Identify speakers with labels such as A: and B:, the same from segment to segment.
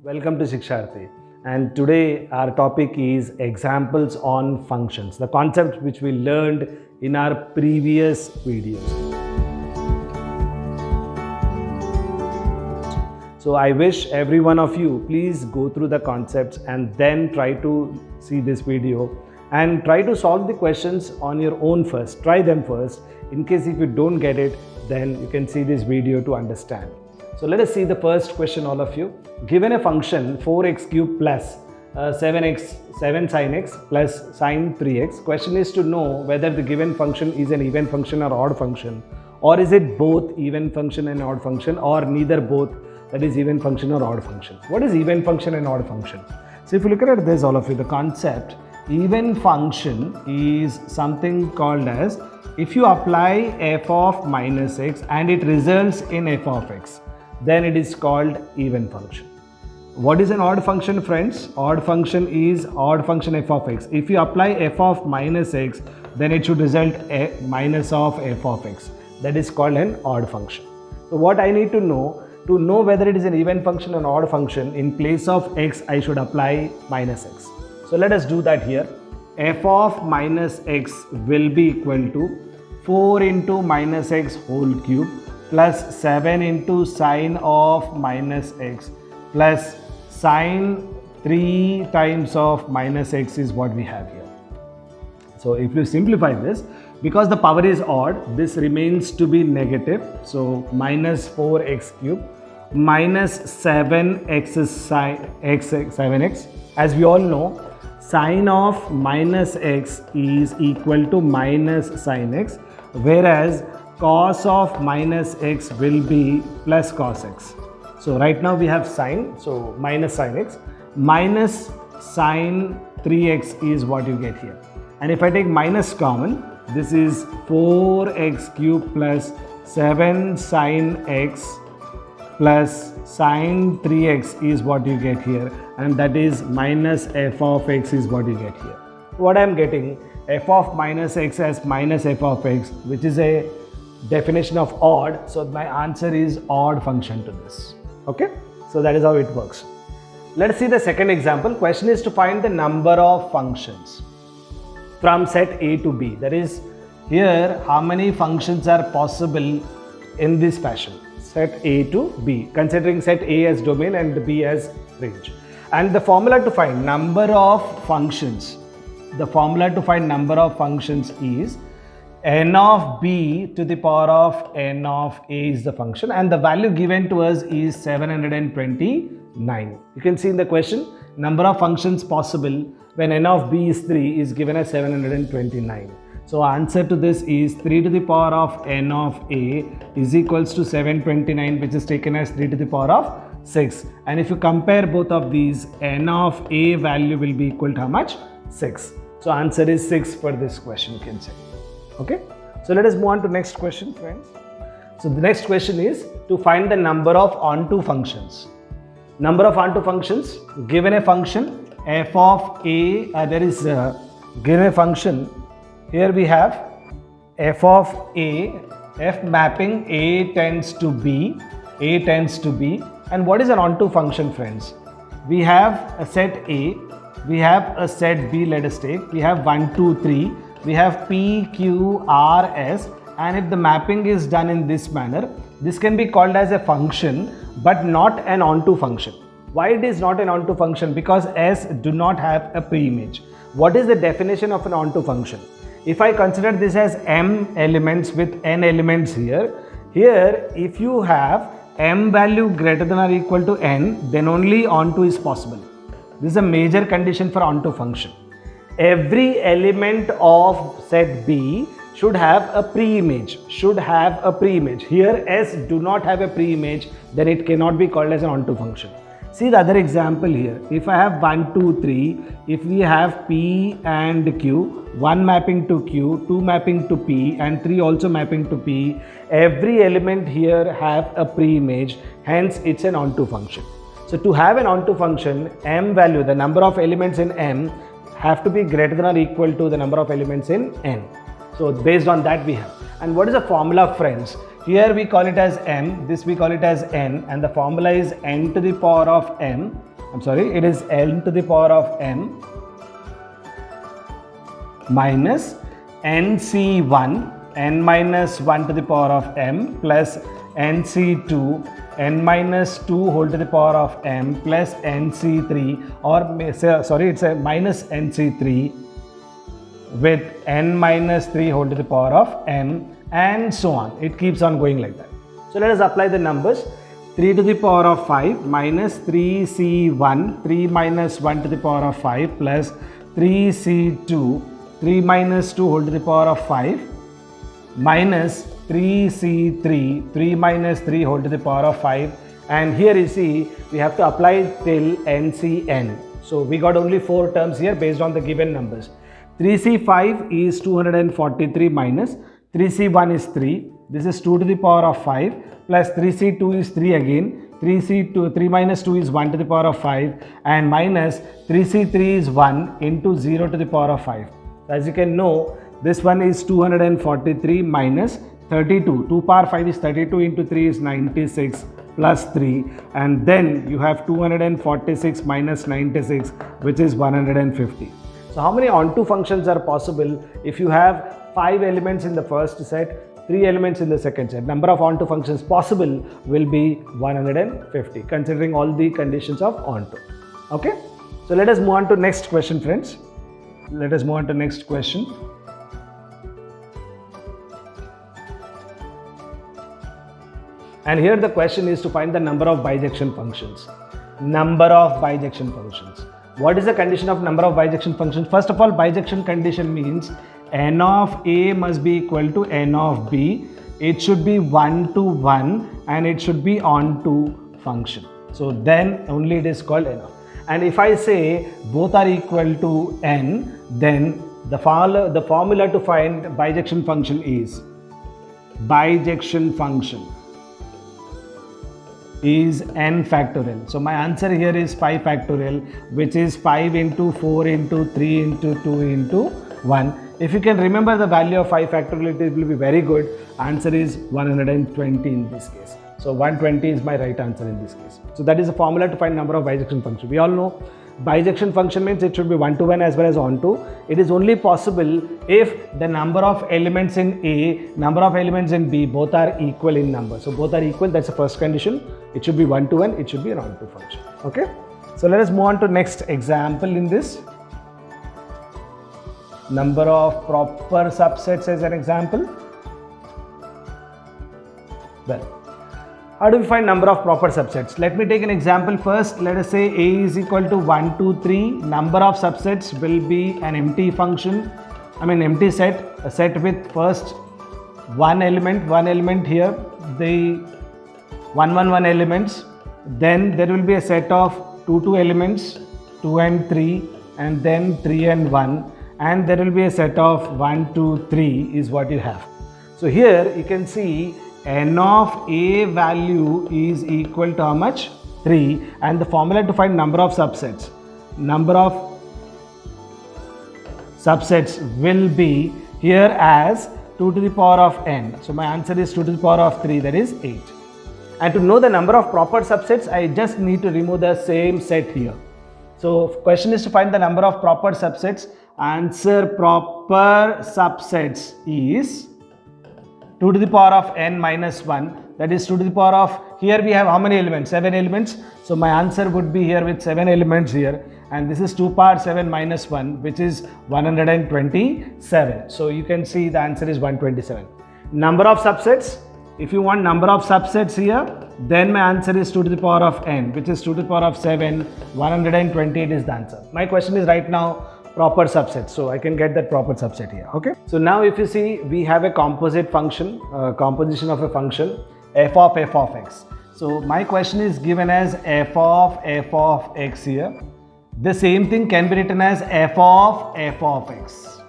A: Welcome to Shiksharthi, and today our topic is examples on functions, the concept which we learned in our previous videos. So I wish every one of you please go through the concepts and then try to see this video and try to solve the questions on your own first. Try them first. In case if you don't get it, then you can see this video to understand. So let us see the first question, all of you. Given a function 4x cubed plus 7 sin x plus sin 3x, question is to know whether the given function is an even function or odd function, or is it both even function and odd function, or neither both, that is even function or odd function. What is even function and odd function? So if you look at this, all of you, the concept even function is something called as if you apply f of minus x and it results in f of x, then it is called even function. What is an odd function, friends? Odd function is odd function f of x. If you apply f of minus x, then it should result minus of f of x. That is called an odd function. So what I need to know whether it is an even function or an odd function, in place of x I should apply minus x. So let us do that here. F of minus x will be equal to 4 into minus x whole cube plus 7 into sine of minus x plus sine 3 times of minus x is what we have here. So if you simplify this, because the power is odd, this remains to be negative. So minus 4x cube minus 7x sine x 7x. As we all know, sine of minus x is equal to minus sine x, whereas cos of minus x will be plus cos x. So right now we have sine, so minus sine x, minus sine 3x is what you get here. And if I take minus common, this is 4x cube plus 7 sine x plus sine 3x is what you get here, and that is minus f of x is what you get here. What I am getting, f of minus x as minus f of x, which is a definition of odd, so my answer is odd function to this. Okay, so that is how it works. Let's see the second example. Question is to find the number of functions from set A to B. That is, here how many functions are possible in this fashion, set A to B, considering set A as domain and B as range. And the formula to find number of functions, is n of b to the power of n of a is the function, and the value given to us is 729. You can see in the question, number of functions possible when n of b is 3 is given as 729. So answer to this is 3 to the power of n of a is equals to 729, which is taken as 3 to the power of 6. And if you compare both of these, n of a value will be equal to how much? 6. So answer is 6 for this question, you can say. Okay, so let us move on to next question, friends. So the next question is to find the number of onto functions. Number of onto functions, given a function f of a, given a function, here we have f of a, f mapping a tends to b, and what is an onto function, friends? We have a set A, we have a set B, let us take, we have 1, 2, 3, we have P, Q, R, S, and if the mapping is done in this manner, this can be called as a function but not an onto function. Why it is not an onto function? Because S do not have a pre-image. What is the definition of an onto function? If I consider this as m elements with n elements here if you have m value greater than or equal to n, then only onto is possible. This is a major condition for onto function. Every element of set B should have a pre-image, Here S do not have a pre-image, then it cannot be called as an onto function. See the other example here. If I have 1, 2, 3, if we have P and Q, 1 mapping to Q, 2 mapping to P, and 3 also mapping to P, every element here have a pre-image, hence it's an onto function. So to have an onto function, m value, the number of elements in m, have to be greater than or equal to the number of elements in n. So based on that we have. And what is the formula, friends? Here we call it as m, this we call it as n, and the formula is n to the power of m I'm sorry, it is n to the power of m minus nc1 n minus 1 to the power of m plus nc2 n minus 2 whole to the power of m plus nc3, or sorry, it's a minus nc3 with n minus 3 whole to the power of m, and so on. It keeps on going like that. So let us apply the numbers. 3 to the power of 5 minus 3c1, 3 minus 1 to the power of 5 plus 3c2, 3 minus 2 whole to the power of 5 minus 3c3, 3 minus 3 whole to the power of 5, and here you see we have to apply till ncn. So we got only 4 terms here based on the given numbers. 3c5 is 243 minus 3c1 is 3. This is 2 to the power of 5 plus 3c2 is 3 again. 3 minus 2 is 1 to the power of 5 and minus 3c3 is 1 into 0 to the power of 5. As you can know, this one is 243 minus 32. 2 power 5 is 32 into 3 is 96 plus 3, and then you have 246 minus 96, which is 150. So how many onto functions are possible if you have 5 elements in the first set, 3 elements in the second set? Number of onto functions possible will be 150, considering all the conditions of onto. Okay, so let us move on to next question, friends. Let us move on to next question. And here the question is to find the number of bijection functions. Number of bijection functions. What is the condition of number of bijection functions? First of all, bijection condition means n of A must be equal to n of B. It should be 1 to 1 and it should be onto function. So then only it is called n of. And if I say both are equal to n, then the formula to find bijection function is bijection function is n factorial. So my answer here is 5 factorial, which is 5 into 4 into 3 into 2 into 1. If you can remember the value of 5 factorial, it will be very good. Answer is 120 in this case. So 120 is my right answer in this case. So that is the formula to find number of bijection function. We all know bijection function means it should be 1 to 1 as well as onto. It is only possible if the number of elements in A, number of elements in B, both are equal in number. So both are equal, that's the first condition. It should be 1 to 1, it should be an onto function. Okay, so let us move on to next example in this. Number of proper subsets as an example. Well, how do we find number of proper subsets? Let me take an example first. Let us say A is equal to 1, 2, 3. Number of subsets will be an empty function, empty set, a set with first one element here, the 1, 1, 1 elements. Then there will be a set of 2, 2 elements, 2 and 3, and then 3 and 1. And there will be a set of 1, 2, 3 is what you have. So here you can see n of A value is equal to how much? 3, and the formula to find number of subsets. Number of subsets will be here as 2 to the power of n. So my answer is 2 to the power of 3, that is 8. And to know the number of proper subsets, I just need to remove the same set here. So question is to find the number of proper subsets. Answer proper subsets is 2 to the power of n minus 1, that is 2 to the power of, here we have how many elements? 7 elements. So my answer would be here with 7 elements here, and this is 2 power 7 minus 1, which is 127. So you can see the answer is 127. Number of subsets, if you want number of subsets here, then my answer is 2 to the power of n, which is 2 to the power of 7, 128 is the answer. My question is right now proper subset, so I can get that proper subset here. Okay, so now if you see, we have a composite function, composition of a function f of x. So my question is given as f of x here. The same thing can be written as f of x.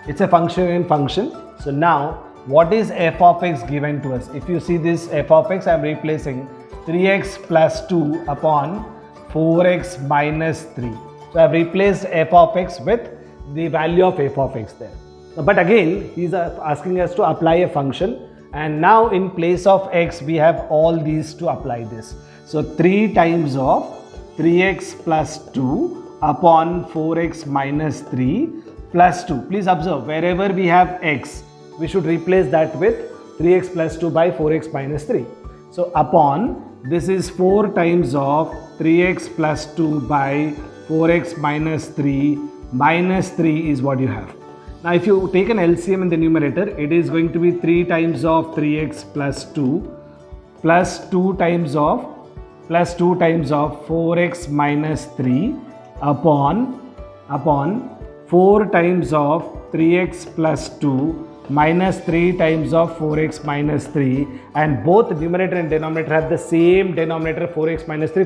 A: It's a function in function. So now what is f of x given to us? If you see this f of x, I am replacing 3x plus 2 upon 4x minus 3. So I have replaced f of x with the value of f of x there. But again, he is asking us to apply a function, and now in place of x we have all these to apply this. So 3 times of 3x plus 2 upon 4x minus 3 plus 2. Please observe, wherever we have x, we should replace that with 3x plus 2 by 4x minus 3. So upon, this is 4 times of 3x plus 2 by 4x minus 3 is what you have. Now if you take an LCM in the numerator, it is going to be 3 times of 3x plus 2 plus 2 times of 4x minus 3 upon 4 times of 3x plus 2 minus 3 times of 4x minus 3, and both numerator and denominator have the same denominator, 4x minus 3.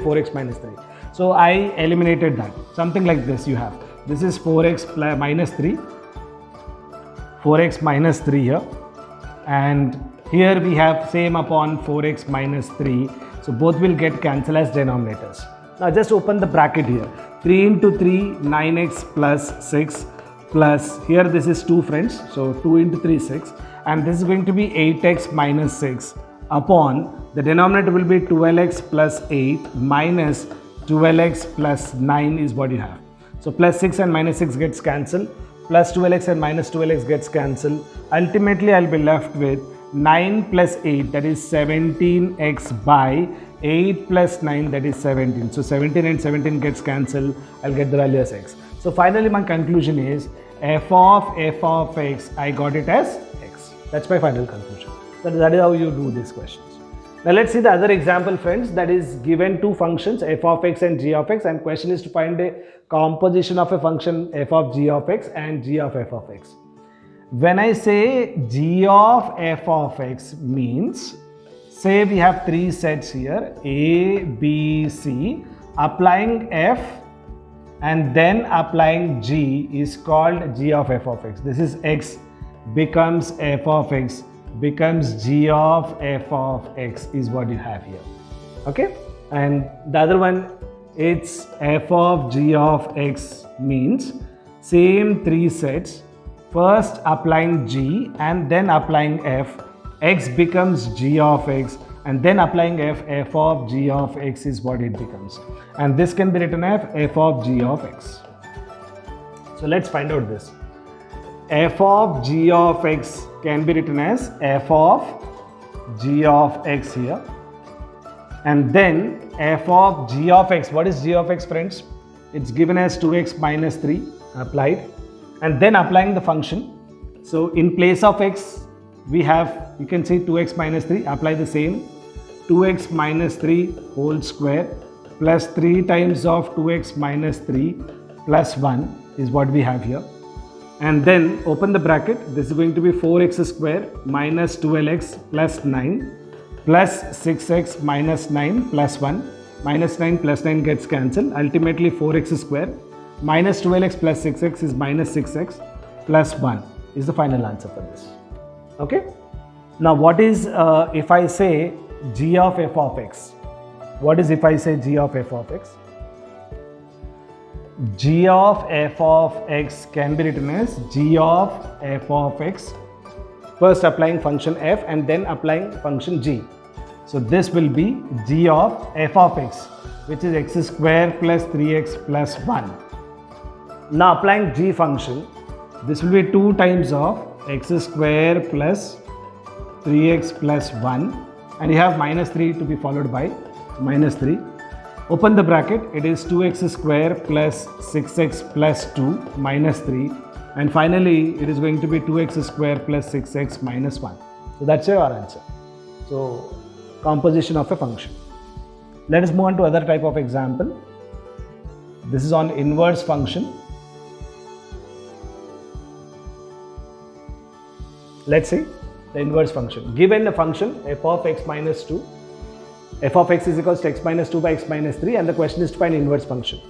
A: So I eliminated that. Something like this you have. This is 4x minus 3 here, and here we have same upon 4x minus 3. So both will get cancelled as denominators. Now just open the bracket here. 3 into 3, 9x plus 6. Plus here this is 2 friends, so 2 into 3 6, and this is going to be 8x minus 6 upon the denominator will be 12x plus 8 minus 12x plus 9 is what you have. So plus 6 and minus 6 gets cancelled, plus 12x and minus 12x gets cancelled. Ultimately I'll be left with 9 plus 8, that is 17x by 8 plus 9, that is 17. So 17 and 17 gets cancelled. I'll get the value as x. So finally my conclusion is f of x, I got it as x. That's my final conclusion. That is how you do these questions. Now let's see the other example friends, that is given two functions f of x and g of x, and question is to find a composition of a function f of g of x and g of f of x. When I say g of f of x means, say we have 3 sets here, A, B, C, applying f and then applying g is called g of f of x. This is x becomes f of x becomes g of f of x is what you have here. Okay, and the other one, it's f of g of x means same 3 sets, first applying g and then applying f, x becomes g of x, and then applying f of g of x is what it becomes, and this can be written as f of g of x. So let's find out this. F of g of x can be written as f of g of x here, and then f of g of x. What is g of x friends? It's given as 2x minus 3 applied, and then applying the function. So in place of x we have, you can say 2x minus 3, apply the same 2x minus 3 whole square plus 3 times of 2x minus 3 plus 1 is what we have here, and then open the bracket. This is going to be 4x square minus 12x plus 9 plus 6x minus 9 plus 1, minus 9 plus 9 gets cancelled, ultimately 4x square minus 12x plus 6x is minus 6x plus 1 is the final answer for this. Okay, now what is if I say g of f of x? What is if I say g of f of x? G of f of x can be written as g of f of x, first applying function f and then applying function g. So this will be g of f of x, which is x square plus 3x plus 1. Now applying g function, this will be 2 times of x square plus 3x plus 1, and you have minus 3 to be followed by minus 3. Open the bracket, it is 2x square plus 6x plus 2 minus 3, and finally it is going to be 2x square plus 6x minus 1. So that's your answer. So composition of a function. Let us move on to other type of example. This is on inverse function. Let's see the inverse function. Given the function f of x minus 2, f of x is equals to x minus 2 by x minus 3, and the question is to find inverse function.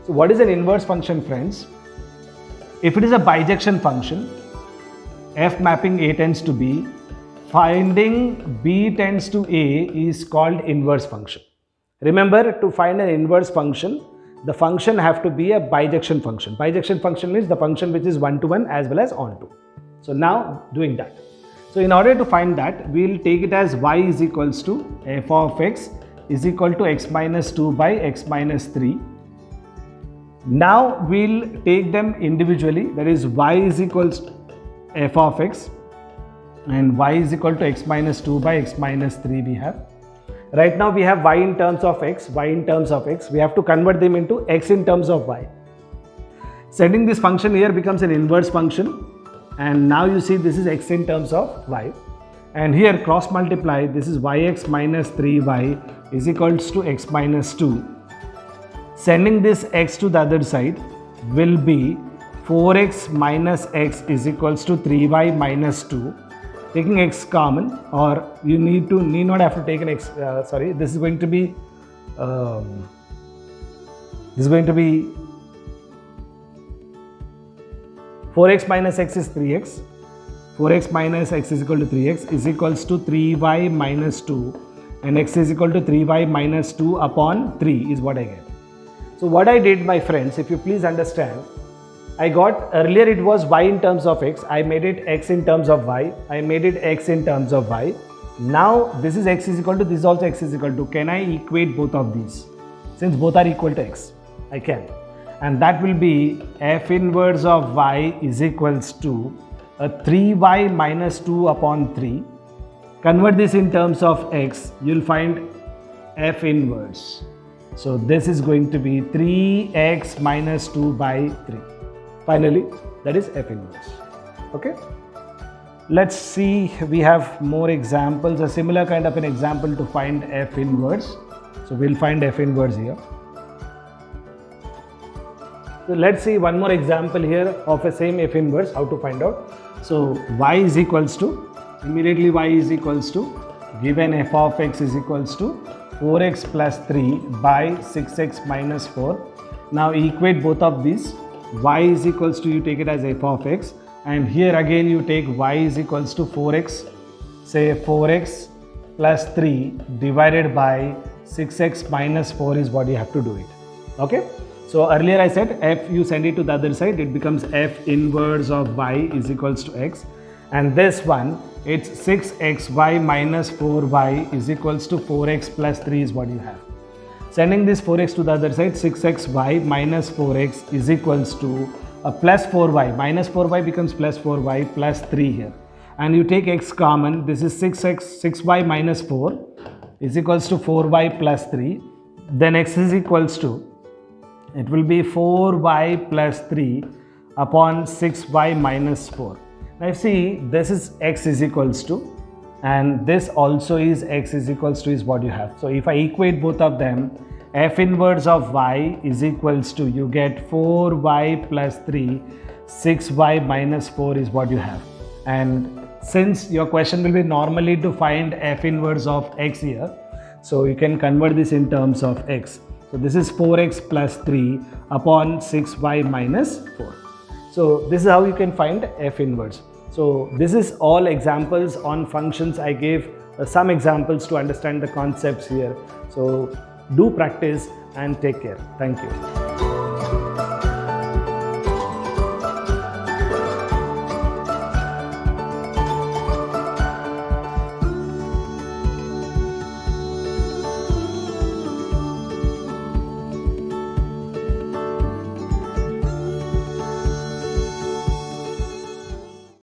A: So what is an inverse function friends? If it is a bijection function, f mapping A tends to B, finding B tends to A is called inverse function. Remember, to find an inverse function, the function have to be a bijection function. Bijection function means the function which is one-to-one as well as onto. So now doing that. So in order to find that, we will take it as y is equals to f of x is equal to x minus 2 by x minus 3. Now we'll take them individually, that is y is equals to f of x and y is equal to x minus 2 by x minus 3 we have. Right now we have y in terms of x, y in terms of x. We have to convert them into x in terms of y. Sending this function here becomes an inverse function, and now you see this is x in terms of y. And here cross multiply, this is yx minus 3y is equals to x minus 2. Sending this x to the other side will be 4x minus x is equals to 3y minus 2. Taking x common, or you need not have to take an x, this is going to be 4x minus x is 3x. 4x minus x is equal to 3x is equals to 3y minus 2, and x is equal to 3y minus 2 upon 3 is what I get. So what I did, my friends, if you please understand, I got earlier it was y in terms of x, I made it x in terms of y, I made it x in terms of y. Now this is x is equal to, this is also x is equal to. Can I equate both of these? Since both are equal to x, I can. And that will be f inverse of y is equals to a 3y minus 2 upon 3. Convert this in terms of x, you'll find f inverse. So this is going to be 3x minus 2 by 3. Finally, that is f inverse. Okay. Let's see, we have more examples, a similar kind of an example to find f inverse. So we'll find f inverse here. So let's see one more example here of a same f inverse, how to find out. So y is equals to, immediately y is equals to, given f of x is equals to 4x plus 3 by 6x minus 4. Now equate both of these. Y is equals to, you take it as f of x, and here again you take y is equals to 4x, say 4x plus 3 divided by 6x minus 4 is what you have to do it. Okay. So earlier I said f, you send it to the other side, it becomes f inverse of y is equals to x, and this one, it's 6xy minus 4y is equals to 4x plus 3 is what you have. Sending this 4x to the other side, 6xy minus 4x is equals to a plus 4y, minus 4y becomes plus 4y plus 3 here. And you take x common, this is 6y minus 4 is equals to 4y plus 3. Then x is equals to, it will be 4y plus 3 upon 6y minus 4. Now see, this is x is equals to, and this also is x is equals to is what you have. So if I equate both of them, f inverse of y is equals to, you get 4y plus 3, 6y minus 4 is what you have. And since your question will be normally to find f inverse of x here, so you can convert this in terms of x. So this is 4x plus 3 upon 6y minus 4. So this is how you can find f inverse. So this is all examples on functions. I gave some examples to understand the concepts here. So do practice and take care. Thank you.